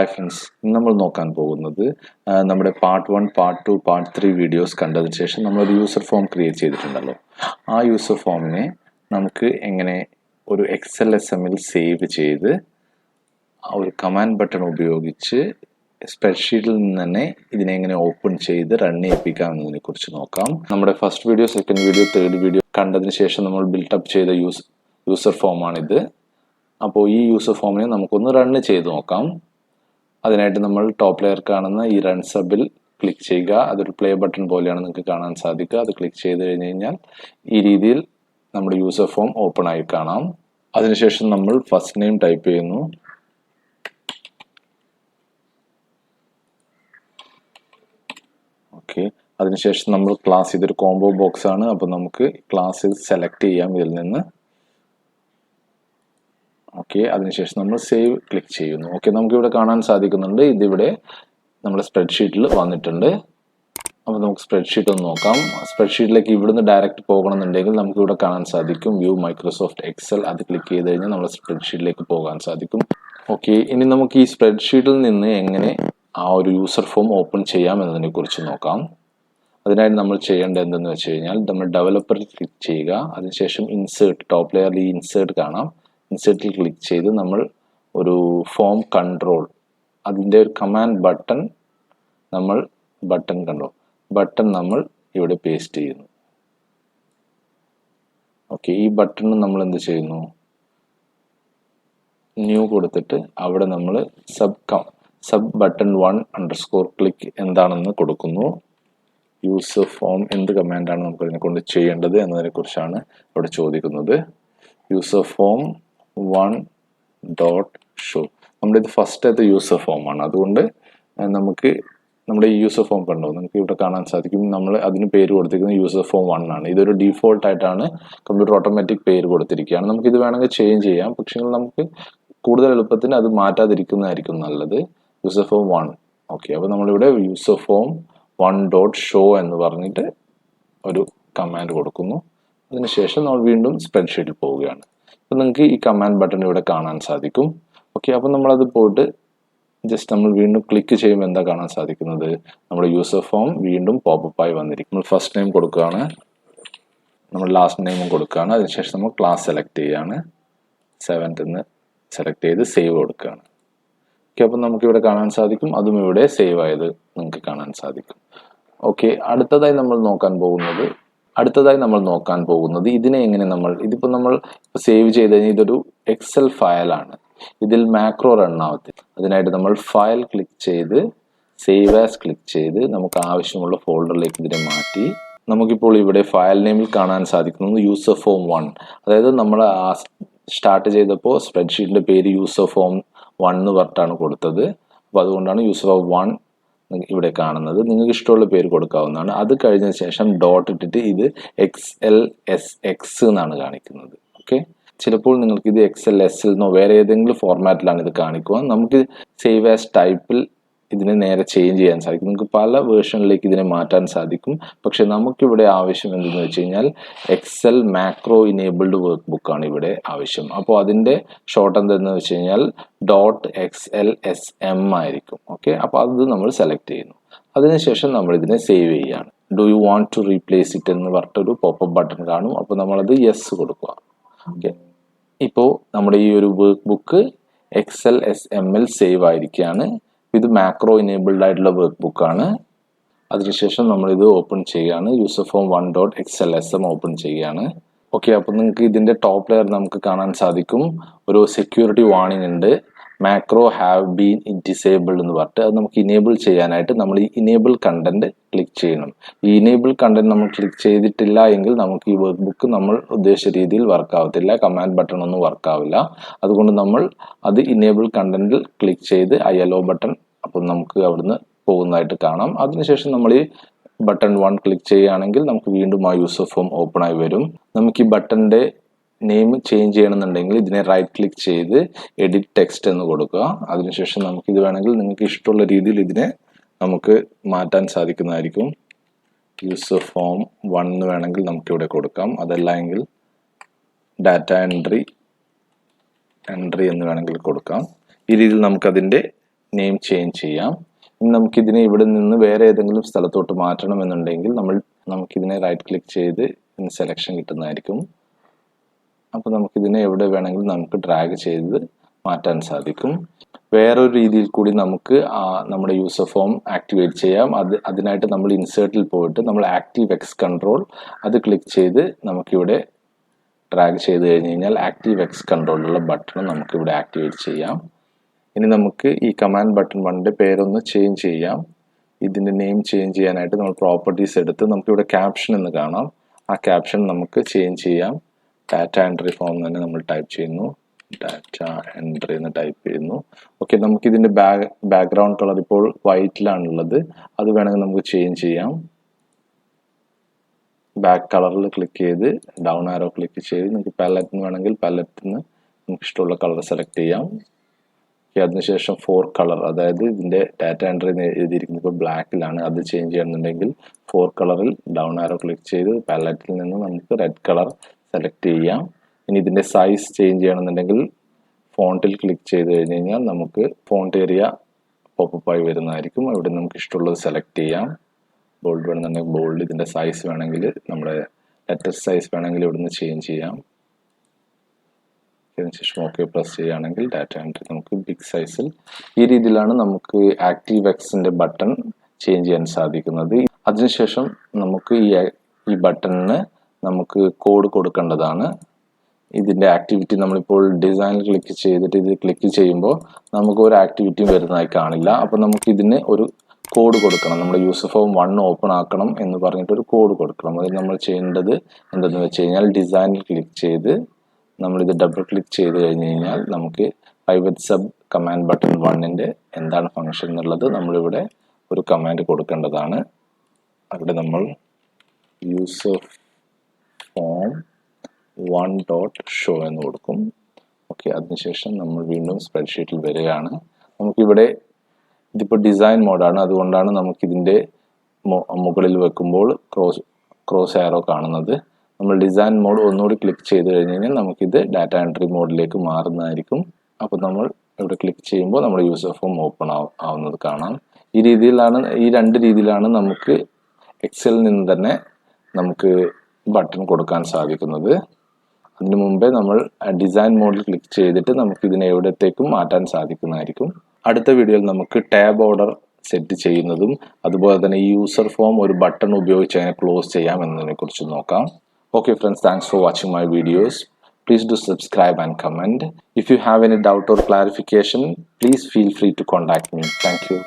Hi friends, നമ്മൾ നോക്കാൻ പോകുന്നത് നമ്മുടെ Part-1, Part-2, Part-3 വീഡിയോസ് കണ്ടതിന് ശേഷം നമ്മളൊരു യൂസർ ഫോം ക്രിയേറ്റ് ചെയ്തിട്ടുണ്ടല്ലോ. ആ യൂസർ ഫോമിനെ നമുക്ക് എങ്ങനെ ഒരു xlsmൽ സേവ് ചെയ്ത് ഒരു കമാൻഡ് ബട്ടൺ ഉപയോഗിച്ച് സ്പ്രെഡ്ഷീറ്റിൽ നിന്ന് തന്നെ ഇതിനെ എങ്ങനെ ഓപ്പൺ ചെയ്ത് റൺ ചെയ്യിപ്പിക്കാം എന്നതിനെ കുറിച്ച് നോക്കാം. നമ്മുടെ first video, second video, third video കണ്ടതിന് ശേഷം നമ്മൾ ബിൽട്ടപ്പ് ചെയ്ത യൂസർ ഫോമാണിത്. അപ്പോൾ ഈ യൂസർ ഫോമിനെ നമുക്കൊന്ന് റൺ ചെയ്ത് നോക്കാം. അതിനായിട്ട് നമ്മൾ ടോപ്പ് ലെയർ കാണുന്ന ഈ റൺ സബിൽ ക്ലിക്ക് ചെയ്യുക. അതൊരു പ്ലേ ബട്ടൺ പോലെയാണ് നിങ്ങൾക്ക് കാണാൻ സാധിക്കുക. അത് ക്ലിക്ക് ചെയ്ത് കഴിഞ്ഞ് കഴിഞ്ഞാൽ ഈ രീതിയിൽ നമ്മുടെ യൂസർ ഫോം ഓപ്പൺ ആയി കാണാം. അതിനുശേഷം നമ്മൾ ഫസ്റ്റ് നെയിം ടൈപ്പ് ചെയ്യുന്നു. ഓക്കെ, അതിനുശേഷം നമ്മൾ ക്ലാസ് ഇതൊരു കോംബോ ബോക്സ് ആണ്. അപ്പോൾ നമുക്ക് ക്ലാസ് സെലക്ട് ചെയ്യാം ഇതിൽ നിന്ന്. ഓക്കെ, അതിനുശേഷം നമ്മൾ സേവ് ക്ലിക്ക് ചെയ്യുന്നു. ഓക്കെ, നമുക്കിവിടെ കാണാൻ സാധിക്കുന്നുണ്ട് ഇതിവിടെ നമ്മുടെ സ്പ്രെഡ്ഷീറ്റിൽ വന്നിട്ടുണ്ട്. അപ്പോൾ നമുക്ക് സ്പ്രെഡ്ഷീറ്റ് ഒന്ന് നോക്കാം. സ്പ്രെഡ്ഷീറ്റിലേക്ക് ഇവിടുന്ന് ഡയറക്റ്റ് പോകണമെന്നുണ്ടെങ്കിൽ നമുക്കിവിടെ കാണാൻ സാധിക്കും വ്യൂ മൈക്രോസോഫ്റ്റ് എക്സൽ. അത് ക്ലിക്ക് ചെയ്ത് കഴിഞ്ഞാൽ നമ്മൾ സ്പ്രെഡ്ഷീറ്റിലേക്ക് പോകാൻ സാധിക്കും. ഓക്കെ, ഇനി നമുക്ക് ഈ സ്പ്രെഡ്ഷീറ്റിൽ നിന്ന് എങ്ങനെ ആ ഒരു യൂസർ ഫോം ഓപ്പൺ ചെയ്യാം എന്നതിനെ കുറിച്ച് നോക്കാം. അതിനായിട്ട് നമ്മൾ ചെയ്യേണ്ടത് എന്തെന്ന് വെച്ച് കഴിഞ്ഞാൽ നമ്മൾ ഡെവലപ്പറിൽ ക്ലിക്ക് ചെയ്യുക. അതിനുശേഷം ഇൻസേർട്ട്, ടോപ്പ് ലെയറിൽ ഈ ഇൻസേർട്ട് കാണാം. ഇൻസേർട്ടിൽ ക്ലിക്ക് ചെയ്ത് നമ്മൾ ഒരു ഫോം കൺട്രോൾ, അതിൻ്റെ ഒരു കമാൻഡ് ബട്ടൺ നമ്മൾ ഇവിടെ പേസ്റ്റ് ചെയ്യുന്നു. ഓക്കെ, ഈ ബട്ടൺ നമ്മൾ എന്ത് ചെയ്യുന്നു, ന്യൂ കൊടുത്തിട്ട് അവിടെ നമ്മൾ സബ് ബട്ടൺ 1_ ക്ലിക്ക് എന്താണെന്ന് കൊടുക്കുന്നു. യൂസർ ഫോം എന്ത് കമാൻഡാണ് നമുക്ക് ഇതിനെ കൊണ്ട് ചെയ്യേണ്ടത് എന്നതിനെ കുറിച്ചാണ് അവിടെ ചോദിക്കുന്നത്. User form 1.show. നമ്മുടെ ഇത് ഫസ്റ്റത്തെ യൂസർ ഫോമാണ്. അതുകൊണ്ട് നമുക്ക് നമ്മുടെ ഈ യൂസർ ഫോം കണ്ടോ, നമുക്ക് ഇവിടെ കാണാൻ സാധിക്കും. നമ്മൾ അതിന് പേര് കൊടുത്തിരിക്കുന്നത് യൂസർ ഫോം 1 ആണ്. ഇതൊരു ഡീഫോൾട്ട് ആയിട്ടാണ് കമ്പ്യൂട്ടർ ഓട്ടോമാറ്റിക് പേര് കൊടുത്തിരിക്കുകയാണ്. നമുക്കിത് വേണമെങ്കിൽ ചേഞ്ച് ചെയ്യാം, പക്ഷേ നമുക്ക് കൂടുതൽ എളുപ്പത്തിന് അത് മാറ്റാതിരിക്കുന്നതായിരിക്കും നല്ലത്. User form 1. ഓക്കെ, അപ്പോൾ നമ്മളിവിടെ യൂസർ ഫോം 1.show എന്ന് പറഞ്ഞിട്ട് ഒരു കമാൻഡ് കൊടുക്കുന്നു. അതിനുശേഷം നമ്മൾ വീണ്ടും സ്പ്രെഡ്ഷീറ്റിൽ പോവുകയാണ്. അപ്പോൾ നിങ്ങൾക്ക് ഈ കമാൻഡ് ബട്ടൺ ഇവിടെ കാണാൻ സാധിക്കും. ഓക്കെ, അപ്പോൾ നമ്മളത് പോയിട്ട് ജസ്റ്റ് നമ്മൾ വീണ്ടും ക്ലിക്ക് ചെയ്യുമ്പോൾ എന്താ കാണാൻ സാധിക്കുന്നത്, നമ്മുടെ യൂസർ ഫോം വീണ്ടും പോപ്പപ്പ് ആയി വന്നിരിക്കും. നമ്മൾ ഫസ്റ്റ് നെയിം കൊടുക്കുകയാണ്, നമ്മൾ ലാസ്റ്റ് നെയിമും കൊടുക്കുകയാണ്. അതിനുശേഷം നമ്മൾ ക്ലാസ് സെലക്ട് ചെയ്യുകയാണ്. 7th സെലക്ട് ചെയ്ത് സേവ് കൊടുക്കുകയാണ്. ഓക്കെ, അപ്പോൾ നമുക്കിവിടെ കാണാൻ സാധിക്കും, അതും ഇവിടെ സേവ് ആയത് നിങ്ങൾക്ക് കാണാൻ സാധിക്കും. ഓക്കെ, അടുത്തതായി നമ്മൾ നോക്കാൻ പോകുന്നത് ഇതിനെ എങ്ങനെ ഇതിപ്പോൾ നമ്മൾ സേവ് ചെയ്ത് കഴിഞ്ഞാൽ ഇതൊരു എക്സൽ ഫയലാണ്. ഇതിൽ മാക്രോ റൺ ആവത്തില്ല. അതിനായിട്ട് നമ്മൾ ഫയൽ ക്ലിക്ക് ചെയ്ത് സേവ് ആസ് ക്ലിക്ക് ചെയ്ത് നമുക്ക് ആവശ്യമുള്ള ഫോൾഡറിലേക്ക് ഇതിനെ മാറ്റി, നമുക്കിപ്പോൾ ഇവിടെ ഫയൽ നെയിമിൽ കാണാൻ സാധിക്കുന്നത് യൂസർ ഫോം 1. അതായത് നമ്മൾ സ്റ്റാർട്ട് ചെയ്തപ്പോൾ സ്പ്രെഡ്ഷീറ്റിന്റെ പേര് യൂസർ ഫോം 1 എന്ന് പറഞ്ഞിട്ടാണ് കൊടുത്തത്. അപ്പോൾ അതുകൊണ്ടാണ് യൂസർ ഫോം 1 ഇവിടെ കാണുന്നത്. നിങ്ങൾക്ക് ഇഷ്ടമുള്ള പേര് കൊടുക്കാവുന്നതാണ്. അത് കഴിഞ്ഞ ശേഷം ഡോട്ട് ഇട്ടിട്ട് ഇത് xlsx എന്നാണ് കാണിക്കുന്നത്. ഓക്കെ, ചിലപ്പോൾ നിങ്ങൾക്ക് ഇത് xlsl എന്നോ വേറെ ഏതെങ്കിലും ഫോർമാറ്റിലാണ് ഇത് കാണിക്കുക. നമുക്ക് സേവ് ആസ് ടൈപ്പിൽ ഇതിനെ നേരെ ചേഞ്ച് ചെയ്യാൻ സാധിക്കും. നിങ്ങൾക്ക് പല വേർഷനിലേക്ക് ഇതിനെ മാറ്റാൻ സാധിക്കും. പക്ഷെ നമുക്കിവിടെ ആവശ്യം എന്തെന്ന് വെച്ച് കഴിഞ്ഞാൽ എക്സൽ മാക്രോ ഇനേബിൾഡ് വർക്ക് ബുക്കാണ് ഇവിടെ ആവശ്യം. അപ്പോൾ അതിൻ്റെ ഷോർട്ട് എന്തെന്ന് വെച്ച് കഴിഞ്ഞാൽ .xlsm ആയിരിക്കും. ഓക്കെ, അപ്പോൾ അത് നമ്മൾ സെലക്ട് ചെയ്യുന്നു. അതിനുശേഷം നമ്മൾ ഇതിനെ സേവ് ചെയ്യുകയാണ്. Do you want to replace it എന്ന് പറഞ്ഞിട്ടൊരു പോപ്പപ്പ് ബട്ടൺ കാണും. അപ്പോൾ നമ്മളത് യെസ് കൊടുക്കുക. ഓക്കെ, ഇപ്പോൾ നമ്മുടെ ഈ ഒരു വർക്ക് ബുക്ക് xlsmൽ സേവ് ആയിരിക്കുകയാണ്. ഇത് മാക്രോ ഇനേബിൾഡ് ആയിട്ടുള്ള വർക്ക് ബുക്കാണ്. അതിനുശേഷം നമ്മളിത് ഓപ്പൺ ചെയ്യുകയാണ്. യൂസർ ഫോം 1.xlsm ഓപ്പൺ ചെയ്യുകയാണ്. ഓക്കെ, അപ്പോൾ നിങ്ങൾക്ക് ഇതിൻ്റെ ടോപ്പ് ലെയർ നമുക്ക് കാണാൻ സാധിക്കും ഒരു സെക്യൂരിറ്റി വാർണിംഗ് ഉണ്ട്, മാക്രോ ഹാവ് ബീൻ ഡിസേബിൾഡ് എന്ന് പറഞ്ഞിട്ട്. അത് നമുക്ക് ഇനേബിൾ ചെയ്യാനായിട്ട് നമ്മൾ ഈ ഇനേബിൾ കണ്ടന്റ് ക്ലിക്ക് ചെയ്യണം. ഈ ഇനേബിൾ കണ്ടന്റ് നമ്മൾ ക്ലിക്ക് ചെയ്തിട്ടില്ല എങ്കിൽ നമുക്ക് ഈ വർക്ക് ബുക്ക് നമ്മൾ ഉദ്ദേശിച്ച രീതിയിൽ വർക്ക് ആവത്തില്ല, കമാൻഡ് ബട്ടൺ ഒന്നും വർക്ക് ആവില്ല. അതുകൊണ്ട് നമ്മൾ അത് ഇനേബിൾ കണ്ടന്റിൽ ക്ലിക്ക് ചെയ്ത് യെല്ലോ ബട്ടൺ അപ്പം നമുക്ക് അവിടുന്ന് പോകുന്നതായിട്ട് കാണാം. അതിനുശേഷം നമ്മൾ ഈ ബട്ടൺ 1 ക്ലിക്ക് ചെയ്യുകയാണെങ്കിൽ നമുക്ക് വീണ്ടും ആ യൂസർ ഫോം ഓപ്പൺ ആയി വരും. നമുക്ക് ഈ ബട്ടന്റെ നെയിം ചേഞ്ച് ചെയ്യണമെന്നുണ്ടെങ്കിൽ ഇതിനെ റൈറ്റ് ക്ലിക്ക് ചെയ്ത് എഡിറ്റ് ടെക്സ്റ്റ് എന്ന് കൊടുക്കുക. അതിനുശേഷം നമുക്കിത് വേണമെങ്കിൽ നിങ്ങൾക്ക് ഇഷ്ടമുള്ള രീതിയിൽ ഇതിനെ നമുക്ക് മാറ്റാൻ സാധിക്കുന്നതായിരിക്കും. യൂസർ ഫോം 1 എന്ന് വേണമെങ്കിൽ നമുക്കിവിടെ കൊടുക്കാം. അതല്ല എങ്കിൽ ഡാറ്റ എൻട്രി എന്ന് വേണമെങ്കിൽ കൊടുക്കാം. ഈ രീതിയിൽ നമുക്കതിൻ്റെ നെയിം ചേഞ്ച് ചെയ്യാം. ഇനി നമുക്കിതിനെ ഇവിടെ നിന്ന് വേറെ ഏതെങ്കിലും സ്ഥലത്തോട്ട് മാറ്റണമെന്നുണ്ടെങ്കിൽ നമുക്കിതിനെ റൈറ്റ് ക്ലിക്ക് ചെയ്ത് സെലക്ഷൻ കിട്ടുന്നതായിരിക്കും. അപ്പോൾ നമുക്കിതിനെ എവിടെ വേണമെങ്കിലും നമുക്ക് ഡ്രാഗ് ചെയ്ത് മാറ്റാൻ സാധിക്കും. വേറൊരു രീതിയിൽ കൂടി നമുക്ക് നമ്മുടെ യൂസർ ഫോം ആക്ടിവേറ്റ് ചെയ്യാം. അതിനായിട്ട് നമ്മൾ ഇൻസേർട്ടിൽ പോയിട്ട് നമ്മൾ ആക്റ്റീവ് എക്സ് കൺട്രോൾ അത് ക്ലിക്ക് ചെയ്ത് നമുക്കിവിടെ ഡ്രാഗ് ചെയ്ത് കഴിഞ്ഞ് കഴിഞ്ഞാൽ ആക്റ്റീവ് എക്സ് കൺട്രോളിലുള്ള ബട്ടൺ നമുക്കിവിടെ ആക്ടിവേറ്റ് ചെയ്യാം. ഇനി നമുക്ക് ഈ കമാൻഡ് ബട്ടൺ 1ന്റെ പേരൊന്ന് ചേഞ്ച് ചെയ്യാം. ഇതിൻ്റെ നെയിം ചേഞ്ച് ചെയ്യാനായിട്ട് നമ്മൾ പ്രോപ്പർട്ടീസ് എടുത്ത് നമുക്കിവിടെ ക്യാപ്ഷൻ എന്ന് കാണാം. ആ ക്യാപ്ഷൻ നമുക്ക് ചേഞ്ച് ചെയ്യാം. ഡാറ്റ എൻട്രി ഫോം തന്നെ നമ്മൾ ടൈപ്പ് ചെയ്യുന്നു. ഡാറ്റ എൻട്രി എന്ന് ടൈപ്പ് ചെയ്യുന്നു. ഓക്കെ, നമുക്കിതിൻ്റെ ബാക്ക്ഗ്രൗണ്ട് കളർ ഇപ്പോൾ വൈറ്റിലാണുള്ളത്. അത് വേണമെങ്കിൽ നമുക്ക് ചേഞ്ച് ചെയ്യാം. ബാക്ക് കളറിൽ ക്ലിക്ക് ചെയ്ത് ഡൗൺ ആരോ ക്ലിക്ക് ചെയ്ത് നമുക്ക് പാലറ്റിൽ നിന്ന് വേണമെങ്കിൽ പാലറ്റിൽ നിന്ന് നമുക്ക് ഇഷ്ടമുള്ള കളർ സെലക്ട് ചെയ്യാം. അതിനുശേഷം 4 കളർ, അതായത് ഇതിൻ്റെ ഡാറ്റ എൻട്രി എഴുതിയിരിക്കുന്നത് ഇപ്പോൾ ബ്ലാക്കിലാണ്. അത് ചേഞ്ച് ചെയ്യണമെന്നുണ്ടെങ്കിൽ 4 കളറിൽ ഡൗൺ ആരോ ക്ലിക്ക് ചെയ്ത് പാലറ്റിൽ നിന്ന് നമുക്ക് റെഡ് കളർ സെലക്ട് ചെയ്യാം. ഇനി ഇതിൻ്റെ സൈസ് ചേഞ്ച് ചെയ്യണമെന്നുണ്ടെങ്കിൽ ഫോണ്ടിൽ ക്ലിക്ക് ചെയ്ത് കഴിഞ്ഞ് കഴിഞ്ഞാൽ നമുക്ക് ഫോണ്ട് ഏരിയ പോപ്പപ്പായി വരുന്നതായിരിക്കും. അവിടെ നമുക്ക് ഇഷ്ടമുള്ളത് സെലക്ട് ചെയ്യാം. ബോൾഡ് വേണമെന്നുണ്ടെങ്കിൽ ബോൾഡ്, ഇതിൻ്റെ സൈസ് വേണമെങ്കിൽ നമ്മുടെ ലെറ്റർ സൈസ് വേണമെങ്കിൽ ഇവിടുന്ന് ചേഞ്ച് ചെയ്യാം. അതിനുശേഷം ഓക്കെ പ്രസ് ചെയ്യുകയാണെങ്കിൽ ഡാറ്റ എൻട്രി നമുക്ക് ബിഗ് സൈസിൽ. ഈ രീതിയിലാണ് നമുക്ക് ആക്റ്റീവ് എക്സിൻ്റെ ബട്ടൺ ചേഞ്ച് ചെയ്യാൻ സാധിക്കുന്നത്. അതിനുശേഷം നമുക്ക് ഈ ബട്ടണിന് നമുക്ക് കോഡ് കൊടുക്കേണ്ടതാണ്. ഇതിൻ്റെ ആക്ടിവിറ്റി നമ്മളിപ്പോൾ ഡിസൈനിൽ ക്ലിക്ക് ചെയ്തിട്ട് ഇത് ക്ലിക്ക് ചെയ്യുമ്പോൾ നമുക്ക് ഒരു ആക്ടിവിറ്റിയും വരുന്നതായി കാണില്ല. അപ്പോൾ നമുക്ക് ഇതിന് ഒരു കോഡ് കൊടുക്കണം. നമ്മുടെ യൂസർ ഫോം 1 ഓപ്പൺ ആക്കണം എന്ന് പറഞ്ഞിട്ട് ഒരു കോഡ് കൊടുക്കണം. അതിന് നമ്മൾ ചെയ്യേണ്ടത് എന്തെന്ന് വെച്ച് കഴിഞ്ഞാൽ ഡിസൈനിൽ ക്ലിക്ക് ചെയ്ത് നമ്മളിത് ഡബിൾ ക്ലിക്ക് ചെയ്ത് കഴിഞ്ഞ് കഴിഞ്ഞാൽ നമുക്ക് പ്രൈവറ്റ് സബ് കമാൻഡ് ബട്ടൺ 1ന്റെ എന്താണ് ഫംഗ്ഷൻ എന്നുള്ളത് നമ്മളിവിടെ ഒരു കമാൻഡ് കൊടുക്കേണ്ടതാണ്. അവിടെ നമ്മൾ യൂസർ ഫോം 1.show എന്ന് കൊടുക്കും. ഓക്കെ, അതിനുശേഷം നമ്മൾ വീണ്ടും സ്പ്രെഡ്ഷീറ്റിൽ വരികയാണ്. നമുക്കിവിടെ ഇതിപ്പോൾ ഡിസൈൻ മോഡാണ്, അതുകൊണ്ടാണ് നമുക്കിതിൻ്റെ മുകളിൽ വെക്കുമ്പോൾ ക്രോസ് ആരോ കാണുന്നത്. നമ്മൾ ഡിസൈൻ മോഡ് ഒന്നുകൂടി ക്ലിക്ക് ചെയ്ത് കഴിഞ്ഞ് കഴിഞ്ഞാൽ നമുക്കിത് ഡാറ്റ എൻട്രി മോഡിലേക്ക് മാറുന്നതായിരിക്കും. അപ്പോൾ നമ്മൾ ഇവിടെ ക്ലിക്ക് ചെയ്യുമ്പോൾ നമ്മുടെ യൂസർ ഫോം ഓപ്പൺ ആവുന്നത് കാണാം. ഈ 2 രീതിയിലാണ് നമുക്ക് എക്സലിൽ നിന്ന് തന്നെ നമുക്ക് ബട്ടൺ കൊടുക്കാൻ സാധിക്കുന്നത്. അതിനു മുമ്പേ നമ്മൾ ഡിസൈൻ മോഡിൽ ക്ലിക്ക് ചെയ്തിട്ട് നമുക്ക് ഇതിനെ എവിടത്തേക്കും മാറ്റാൻ സാധിക്കുന്നതായിരിക്കും. അടുത്ത വീഡിയോയിൽ നമുക്ക് ടാബ് ഓർഡർ സെറ്റ് ചെയ്യുന്നതും അതുപോലെ തന്നെ ഈ യൂസർ ഫോം ഒരു ബട്ടൺ ഉപയോഗിച്ച് അതിനെ ക്ലോസ് ചെയ്യാം എന്നതിനെ കുറിച്ച് നോക്കാം. Okay friends, thanks for watching my videos. Please do subscribe and comment. If you have any doubt or clarification, please feel free to contact me. Thank you.